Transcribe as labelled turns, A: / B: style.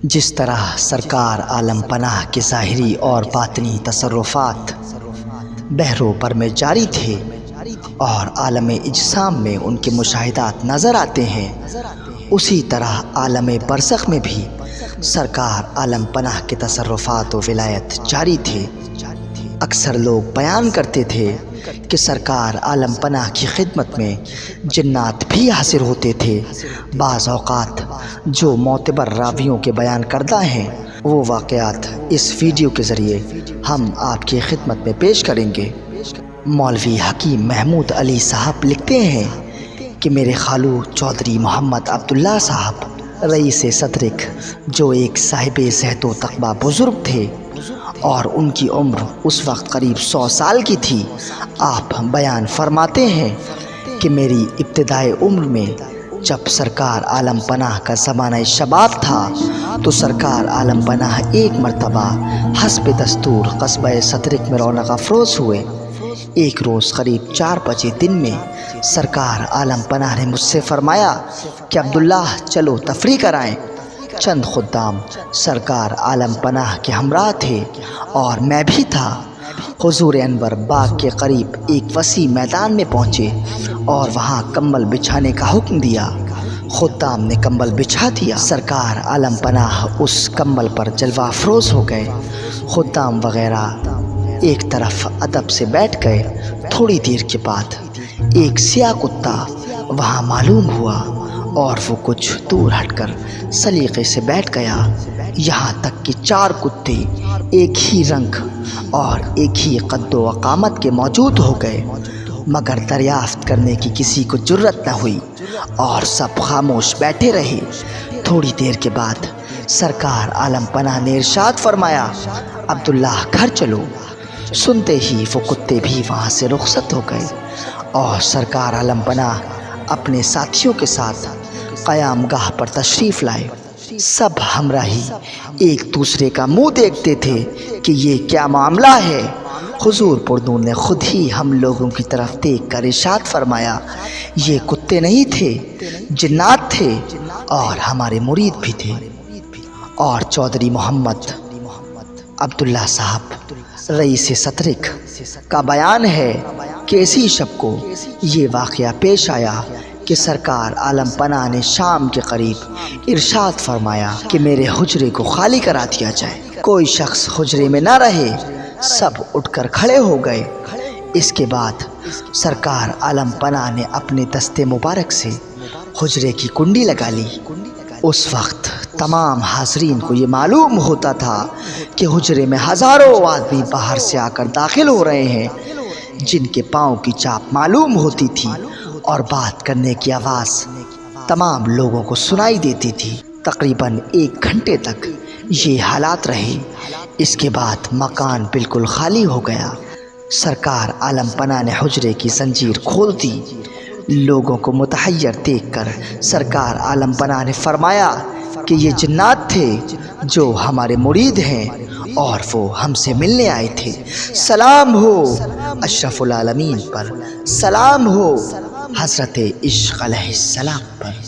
A: جس طرح سرکار عالم پناہ کے ظاہری اور باطنی تصرفات بحر و بر میں جاری تھے اور عالم اجسام میں ان کے مشاہدات نظر آتے ہیں، اسی طرح عالم برزخ میں بھی سرکار عالم پناہ کے تصرفات و ولایت جاری تھے۔ اکثر لوگ بیان کرتے تھے کہ سرکار عالم پناہ کی خدمت میں جنات بھی حاضر ہوتے تھے۔ بعض اوقات جو معتبر راویوں کے بیان کردہ ہیں وہ واقعات اس ویڈیو کے ذریعے ہم آپ کی خدمت میں پیش کریں گے۔ مولوی حکیم محمود علی صاحب لکھتے ہیں کہ میرے خالو چودھری محمد عبداللہ صاحب رئیس صدرک، جو ایک صاحب صحت و تقویٰ بزرگ تھے اور ان کی عمر اس وقت قریب 100 سال کی تھی، آپ بیان فرماتے ہیں کہ میری ابتدائی عمر میں جب سرکار عالم پناہ کا زمانہ شباب تھا تو سرکار عالم پناہ ایک مرتبہ حسب دستور قصبہ صدرک میں رونق افروز ہوئے۔ ایک روز قریب 4 بجے دن میں سرکار عالم پناہ نے مجھ سے فرمایا کہ عبداللہ چلو تفریح کرائیں۔ چند خدام سرکار عالم پناہ کے ہمراہ تھے اور میں بھی تھا۔ حضور انور باغ کے قریب ایک وسیع میدان میں پہنچے اور وہاں کمبل بچھانے کا حکم دیا۔ خدام نے کمبل بچھا دیا۔ سرکار عالم پناہ اس کمبل پر جلوہ افروز ہو گئے۔ خدام وغیرہ ایک طرف ادب سے بیٹھ گئے۔ تھوڑی دیر کے بعد ایک سیاہ کتا وہاں معلوم ہوا اور وہ کچھ دور ہٹ کر سلیقے سے بیٹھ گیا، یہاں تک کہ 4 کتے ایک ہی رنگ اور ایک ہی قد و قامت کے موجود ہو گئے، مگر دریافت کرنے کی کسی کو جرت نہ ہوئی اور سب خاموش بیٹھے رہے۔ تھوڑی دیر کے بعد سرکار عالم پناہ نے ارشاد فرمایا، عبداللہ گھر چلو۔ سنتے ہی وہ کتے بھی وہاں سے رخصت ہو گئے اور سرکار عالم پناہ اپنے ساتھیوں کے ساتھ قیام گاہ پر تشریف لائے۔ سب ہمراہی ایک دوسرے کا منہ دیکھتے تھے کہ یہ کیا معاملہ ہے۔ حضور پرنور نے خود ہی ہم لوگوں کی طرف دیکھ کر ارشاد فرمایا، یہ کتے نہیں تھے، جنات تھے اور ہمارے مرید بھی تھے۔ اور چودھری محمد عبداللہ صاحب رئیس صدرک کا بیان ہے کہ اسی شب کو یہ واقعہ پیش آیا کہ سرکار عالم پناہ نے شام کے قریب ارشاد فرمایا کہ میرے حجرے کو خالی کرا دیا جائے، کوئی شخص حجرے میں نہ رہے۔ سب اٹھ کر کھڑے ہو گئے۔ اس کے بعد سرکار عالم پناہ نے اپنے دستے مبارک سے حجرے کی کنڈی لگا لی۔ اس وقت تمام حاضرین کو یہ معلوم ہوتا تھا کہ حجرے میں ہزاروں آدمی باہر سے آ کر داخل ہو رہے ہیں، جن کے پاؤں کی چاپ معلوم ہوتی تھی اور بات کرنے کی آواز تمام لوگوں کو سنائی دیتی تھی۔ تقریباً 1 گھنٹے تک یہ حالات رہے۔ اس کے بعد مکان بالکل خالی ہو گیا۔ سرکار عالم پناہ نے حجرے کی زنجیر کھول دی۔ لوگوں کو متحیر دیکھ کر سرکار عالم پناہ نے فرمایا کہ یہ جنات تھے جو ہمارے مرید ہیں اور وہ ہم سے ملنے آئے تھے۔ سلام ہو اشرف العالمین پر، سلام ہو حضرت عشق علیہ السلام پر۔